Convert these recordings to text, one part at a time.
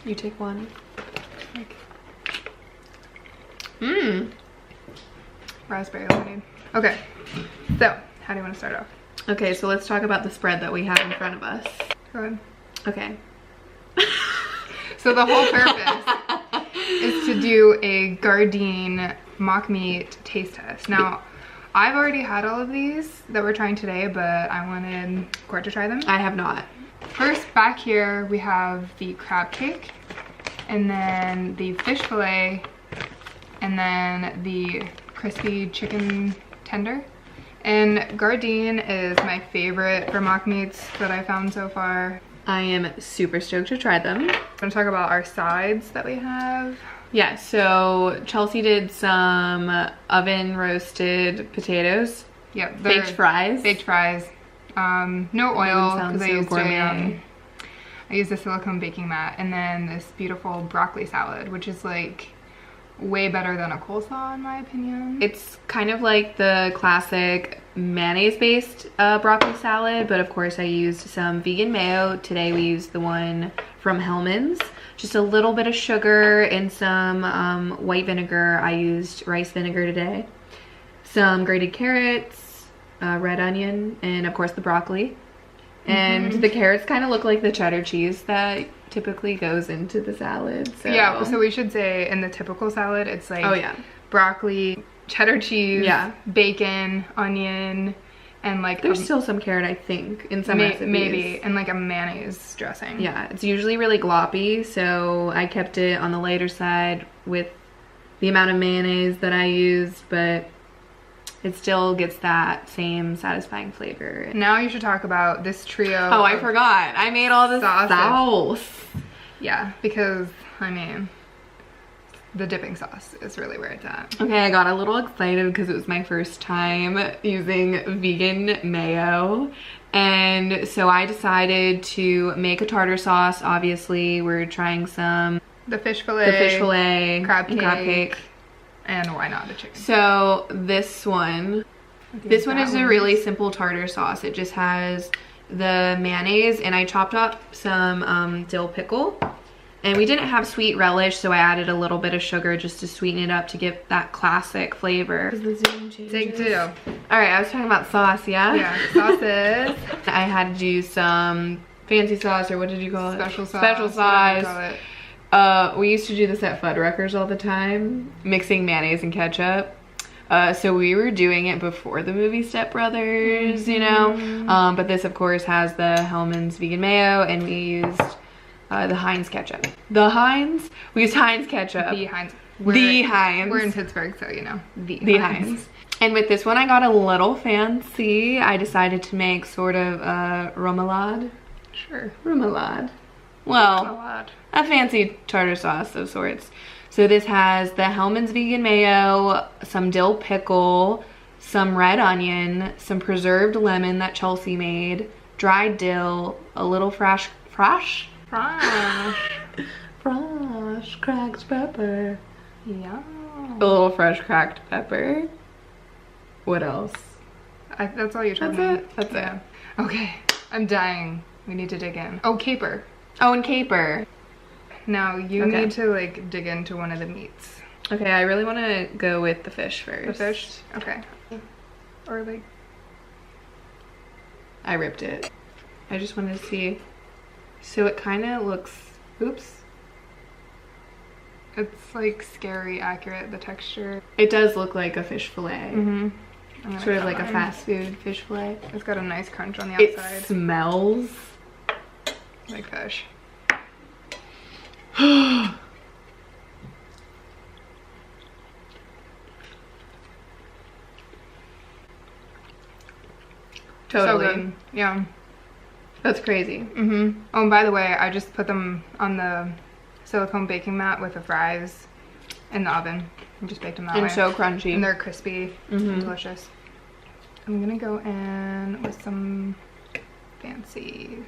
You take one. Raspberry lemonade. Okay, so how do you want to start off? Okay, so let's talk about the spread that we have in front of us. Go ahead. Okay. So the whole purpose is to do a gardein mock meat taste test. Now, I've already had all of these that we're trying today, but I wanted Court to try them. I have not. First, back here we have the crab cake, and then the fish fillet, and then the crispy chicken tender. And gardein is my favorite for mock meats that I found so far. I am super stoked to try them. I'm gonna talk about our sides that we have. Yeah, so Chelsea did some oven roasted potatoes. Yep. Baked fries. Baked fries. No oil, because Gourmet. I used a silicone baking mat, and then this beautiful broccoli salad, which is like way better than a coleslaw in my opinion. It's kind of like the classic mayonnaise-based broccoli salad, but of course I used some vegan mayo. Today we used the one from Hellmann's. Just a little bit of sugar and some white vinegar. I used rice vinegar today. Some grated carrots, red onion, and of course the broccoli. And the carrots kind of look like the cheddar cheese that typically goes into the salad. So. Yeah, so we should say in the typical salad, it's like broccoli, cheddar cheese, bacon, onion, and like there's still some carrot, I think, in some recipes. Maybe, and like a mayonnaise dressing. Yeah, it's usually really gloppy, so I kept it on the lighter side with the amount of mayonnaise that I used, but it still gets that same satisfying flavor. Now you should talk about this trio. Oh, I forgot. I made all this sauce. Yeah, because, I mean, the dipping sauce is really where it's at. Okay, I got a little excited because it was my first time using vegan mayo. And so I decided to make a tartar sauce. Obviously, we're trying some... The fish fillet, crab cake. And why not the chicken? So this one is a really simple tartar sauce. It just has the mayonnaise, and I chopped up some dill pickle. And we didn't have sweet relish, so I added a little bit of sugar just to sweeten it up to give that classic flavor. Take two. All right, I was talking about sauce, yeah? Yeah, sauces. I had to do some fancy sauce, or what did you call it? Special sauce. Special sauce. We used to do this at Fuddruckers all the time, mixing mayonnaise and ketchup. So we were doing it before the movie Step Brothers, you know. But this, of course, has the Hellmann's vegan mayo, and we used the Heinz ketchup. We used Heinz ketchup. The Heinz. Heinz. We're in Pittsburgh, so you know. The Heinz. And with this one, I got a little fancy. I decided to make sort of a remoulade. Sure. Remoulade. Well, a fancy tartar sauce of sorts. So this has the Hellmann's vegan mayo, some dill pickle, some red onion, some preserved lemon that Chelsea made, dried dill, a little fresh cracked pepper. Yeah. A little fresh cracked pepper. What else? That's all you told me. That's it. Okay, I'm dying. We need to dig in. Oh, caper. Oh, and caper. Now you need to like dig into one of the meats. Okay, I really want to go with the fish first. The fish? Okay. Or like... I ripped it. I just wanted to see. So it kind of looks... Oops. It's like scary accurate, the texture. It does look like a fish fillet. Sort of like a fast food fish fillet. It's got a nice crunch on the outside. It smells like fish. Totally. So good. Yeah. That's crazy. Oh, and by the way, I just put them on the silicone baking mat with the fries in the oven and just baked them that way. And so crunchy. And they're crispy and delicious. I'm gonna go in with some fancy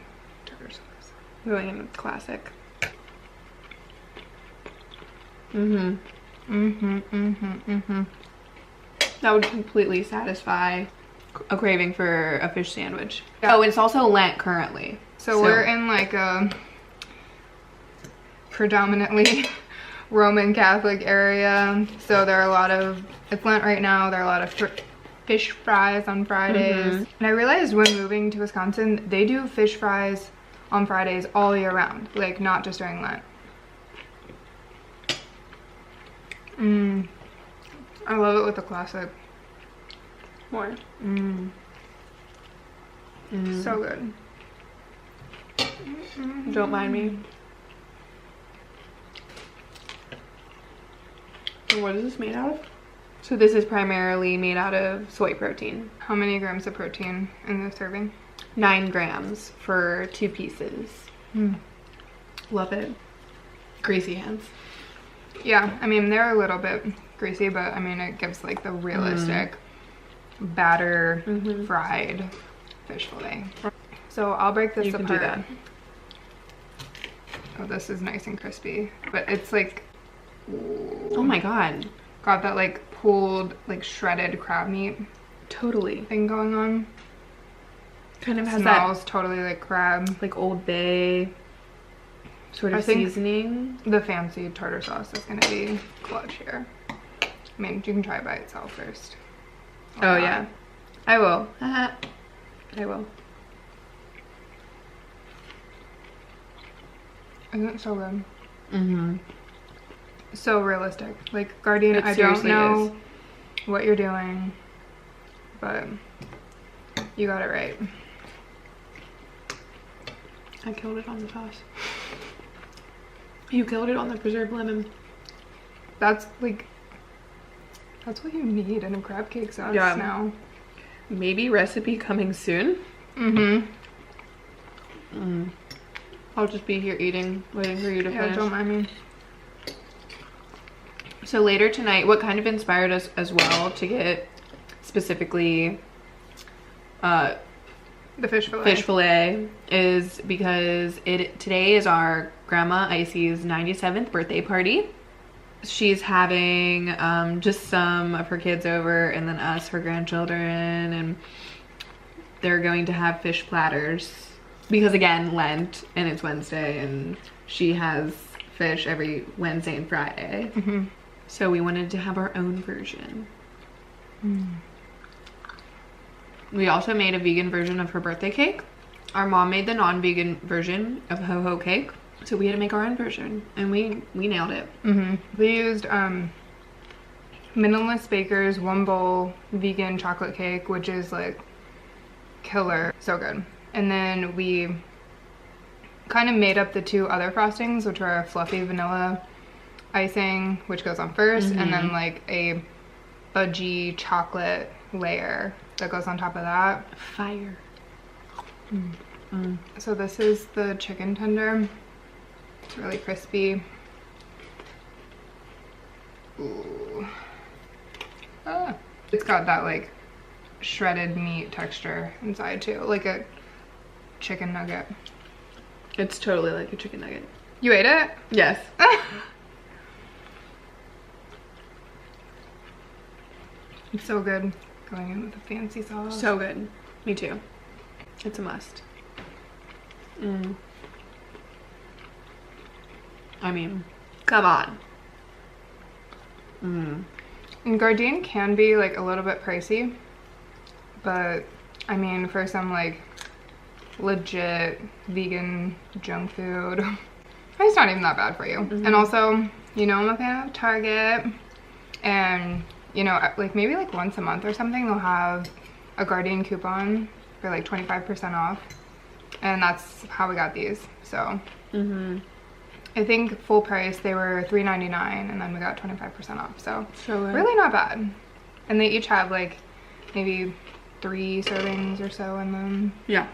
tartar sauce. Going in with classic. That would completely satisfy a craving for a fish sandwich. Yeah. Oh, it's also Lent currently. So we're in like a predominantly Roman Catholic area, so there are a lot of, it's Lent right now, there are a lot of fish fries on Fridays. And I realized when moving to Wisconsin, they do fish fries on Fridays all year round, like not just during Lent. I love it with the classic. More. So good. Don't mind me. So what is this made out of? So this is primarily made out of soy protein. How many grams of protein in the serving? 9 grams for 2 pieces. Love it. Greasy hands. Yeah, I mean, they're a little bit greasy, but I mean, it gives like the realistic batter fried fish fillet. So I'll break this apart. You can do that. Oh, this is nice and crispy, but it's like, oh my god. Got that like pulled, like shredded crab meat Totally. thing going on. Kind of has Smells that totally like crab. like Old Bay sort of seasoning. The fancy tartar sauce is gonna be clutch here. I mean, you can try it by itself first. Oh yeah, I will. I will. Isn't it so good? So realistic. Like, gardein, It I don't seriously know is. what you're doing, but you got it right. I killed it on the sauce. You killed it on the preserved lemon. That's like, that's what you need in a crab cake sauce now. Maybe recipe coming soon. I'll just be here eating, waiting for you to finish. Yeah, don't mind me. So later tonight, what kind of inspired us as well to get specifically The fish fillet. Is because today is our Grandma Icy's 97th birthday party. She's having just some of her kids over and then us, her grandchildren, and they're going to have fish platters because again, Lent, and it's Wednesday, and she has fish every Wednesday and Friday. So we wanted to have our own version. We also made a vegan version of her birthday cake. Our mom made the non-vegan version of ho-ho cake. So we had to make our own version, and we nailed it. We used Minimalist Baker's 1 bowl vegan chocolate cake, which is like killer, so good. And then we kind of made up the 2 other frostings, which are a fluffy vanilla icing, which goes on first, and then like a fudgy chocolate layer that goes on top of that. Fire. So this is the chicken tender. It's really crispy. Ooh. Ah. It's got that like shredded meat texture inside too, like a chicken nugget. It's totally like a chicken nugget. You ate it? Yes. It's so good. Going in with a fancy sauce. So good. Me too. It's a must. I mean, come on. And gardein can be like a little bit pricey, but I mean, for some like legit vegan junk food, it's not even that bad for you. And also, you know, I'm a fan of Target, and you know, like maybe like once a month or something, they'll have a gardein coupon for like 25% off, and that's how we got these. So I think full price they were $3.99, and then we got 25% off. So really not bad. And they each have like maybe 3 servings or so in them. Yeah.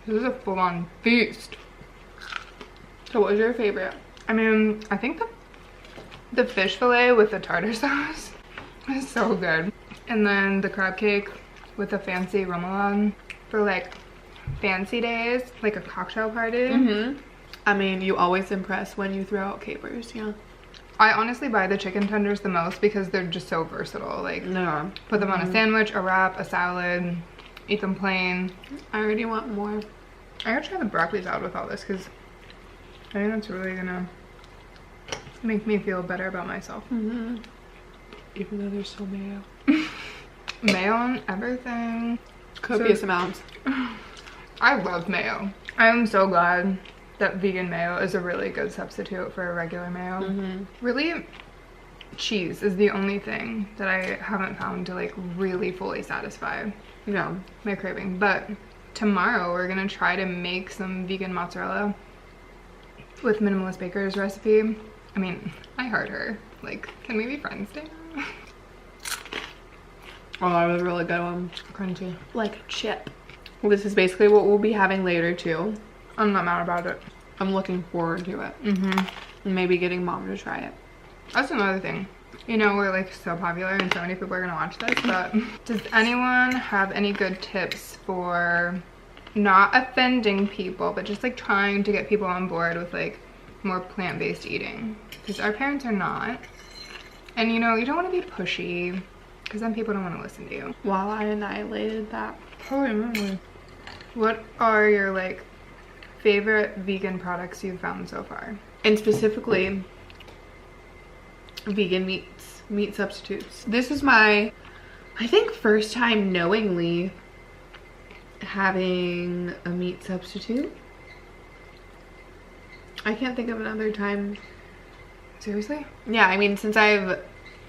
This is a full-on feast. So what was your favorite? I mean, I think the fish fillet with the tartar sauce is so good. And then the crab cake with a fancy remoulade for like fancy days, like a cocktail party. I mean, you always impress when you throw out capers, yeah. I honestly buy the chicken tenders the most because they're just so versatile. Like, put them on a sandwich, a wrap, a salad, eat them plain. I already want more. I gotta try the broccoli salad with all this because I think that's really gonna make me feel better about myself. Even though there's still mayo. Mayo on everything. Copious amounts. I love mayo. I am so glad that vegan mayo is a really good substitute for a regular mayo. Really, cheese is the only thing that I haven't found to like really fully satisfy my craving. But tomorrow we're gonna try to make some vegan mozzarella with Minimalist Baker's recipe. I mean, I heard her. Like, can we be friends, Dana? Oh, that was a really good one. Crunchy. Like a chip. Well, this is basically what we'll be having later too. I'm not mad about it. I'm looking forward to it. And maybe getting mom to try it. That's another thing. You know, we're like so popular and so many people are gonna watch this, but does anyone have any good tips for not offending people, but just like trying to get people on board with like more plant-based eating? Because our parents are not. And you know, you don't want to be pushy because then people don't want to listen to you. Wow, I annihilated that. Holy moly. What are your like favorite vegan products you've found so far? And specifically, vegan meat substitutes. This is my, I think, first time knowingly having a meat substitute. I can't think of another time. Seriously? Yeah, I mean, since I've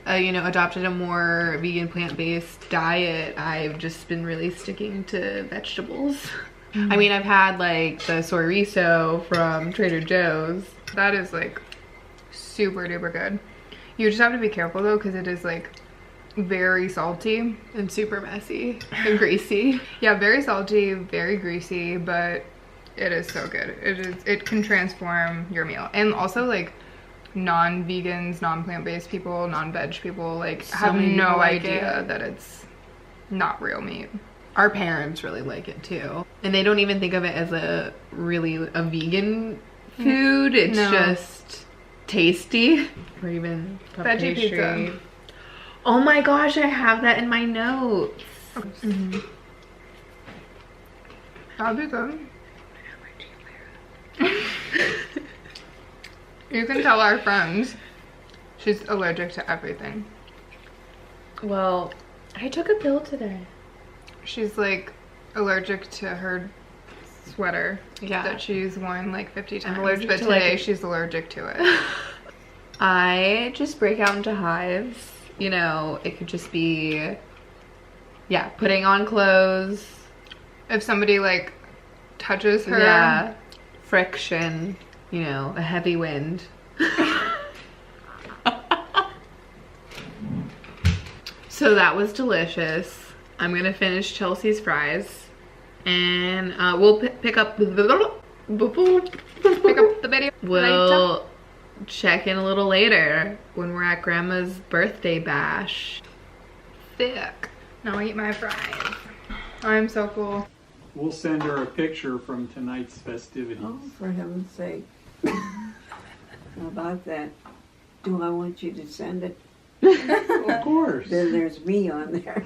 you know, adopted a more vegan plant-based diet, I've just been really sticking to vegetables. I mean, I've had like the soy riso from Trader Joe's. That is like super duper good. You just have to be careful though, because it is like very salty And super messy and greasy. Yeah, very salty, very greasy, but it is so good. It can transform your meal. And also like non-vegans, non-plant-based people, non-veg people like have no idea that it's not real meat. Our parents really like it too. And they don't even think of it as a vegan food. It's just tasty. Or even Veggie pizza. Oh my gosh, I have that in my notes. That'd be good. You can tell our friends she's allergic to everything. Well, I took a pill today. She's like allergic to her sweater that she's worn like 50 times. I'm allergic but to today like she's allergic to it. I just break out into hives. You know, it could just be, yeah, putting on clothes. If somebody like touches her. Yeah, friction, you know, a heavy wind. So that was delicious. I'm gonna finish Chelsea's fries, and we'll pick up the video. We'll check in a little later when we're at Grandma's birthday bash. Thick. Now eat my fries. I'm so full. We'll send her a picture from tonight's festivities. Oh, for heaven's sake. How about that? Do I want you to send it? Of course. Then there's me on there.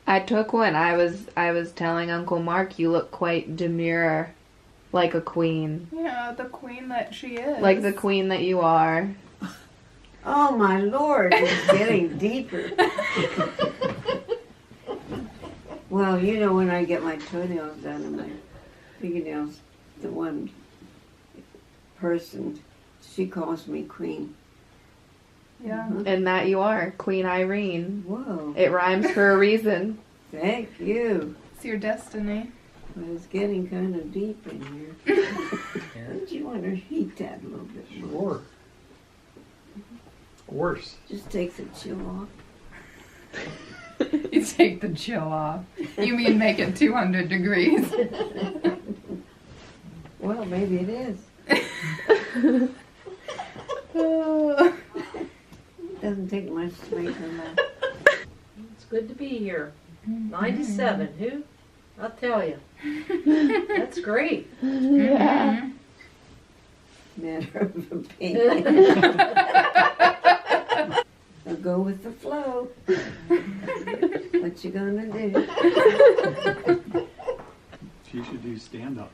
I took one. I was telling Uncle Mark, you look quite demure, like a queen. Yeah, the queen that she is. Like the queen that you are. Oh my Lord, it's getting deeper. Well, you know, when I get my toenails done and my fingernails, the one person, she calls me Queen. Yeah. And that you are, Queen Irene. Whoa. It rhymes for a reason. Thank you. It's your destiny. But it's getting kind of deep in here. Don't you want to heat that a little bit more? Sure. Of course. Just take the chill off. You take the chill off. You mean make it 200 degrees. Well, maybe it is. Doesn't take much to make her laugh. It's good to be here. 97, who? I'll tell you. That's great. Yeah. Matter of opinion. I'll go with the flow. What you gonna do? She should do stand-up.